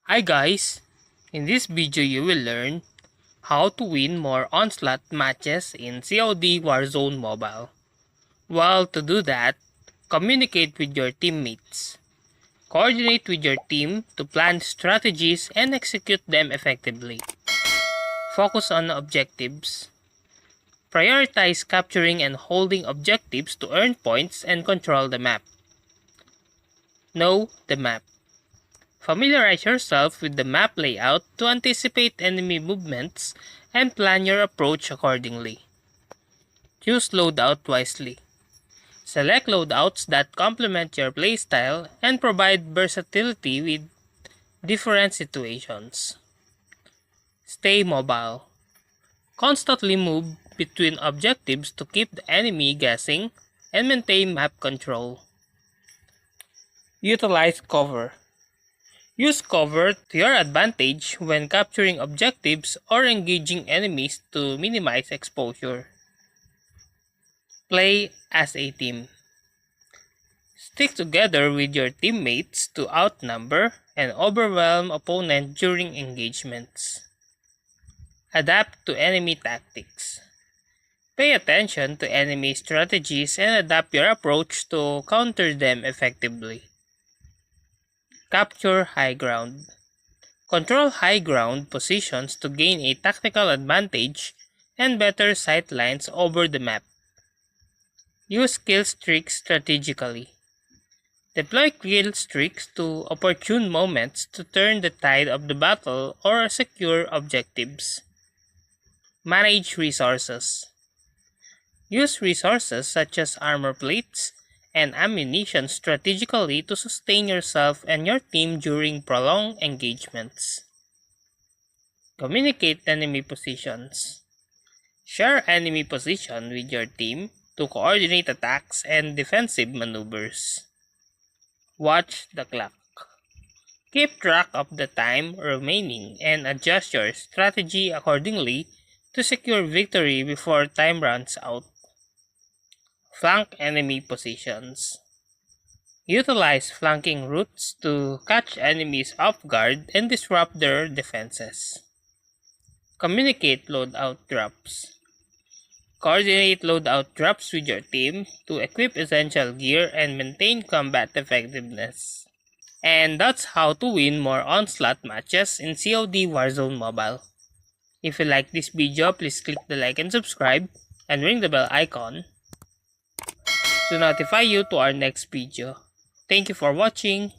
Hi guys, in this video you will learn how to win more Onslaught matches in COD Warzone Mobile. Well, to do that, communicate with your teammates. Coordinate with your team to plan strategies and execute them effectively. Focus on objectives. Prioritize capturing and holding objectives to earn points and control the map. Know the map. Familiarize yourself with the map layout to anticipate enemy movements and plan your approach accordingly. Choose loadout wisely. Select loadouts that complement your playstyle and provide versatility with different situations. Stay mobile. Constantly move between objectives to keep the enemy guessing and maintain map control. Utilize cover. Use cover to your advantage when capturing objectives or engaging enemies to minimize exposure. Play as a team. Stick together with your teammates to outnumber and overwhelm opponents during engagements. Adapt to enemy tactics. Pay attention to enemy strategies and adapt your approach to counter them effectively. Capture high ground. Control high ground positions to gain a tactical advantage and better sight lines over the map. Use kill streaks strategically. Deploy kill streaks to opportune moments to turn the tide of the battle or secure objectives. Manage resources. Use resources such as armor plates and ammunition strategically to sustain yourself and your team during prolonged engagements. Communicate enemy positions. Share enemy position with your team to coordinate attacks and defensive maneuvers. Watch the clock. Keep track of the time remaining and adjust your strategy accordingly to secure victory before time runs out. Flank enemy positions. Utilize flanking routes to catch enemies off guard and disrupt their defenses. Communicate loadout drops. Coordinate loadout drops with your team to equip essential gear and maintain combat effectiveness. And that's how to win more Onslaught matches in COD Warzone Mobile. If you like this video, please click the like and subscribe and ring the bell icon to notify you to our next video. Thank you for watching.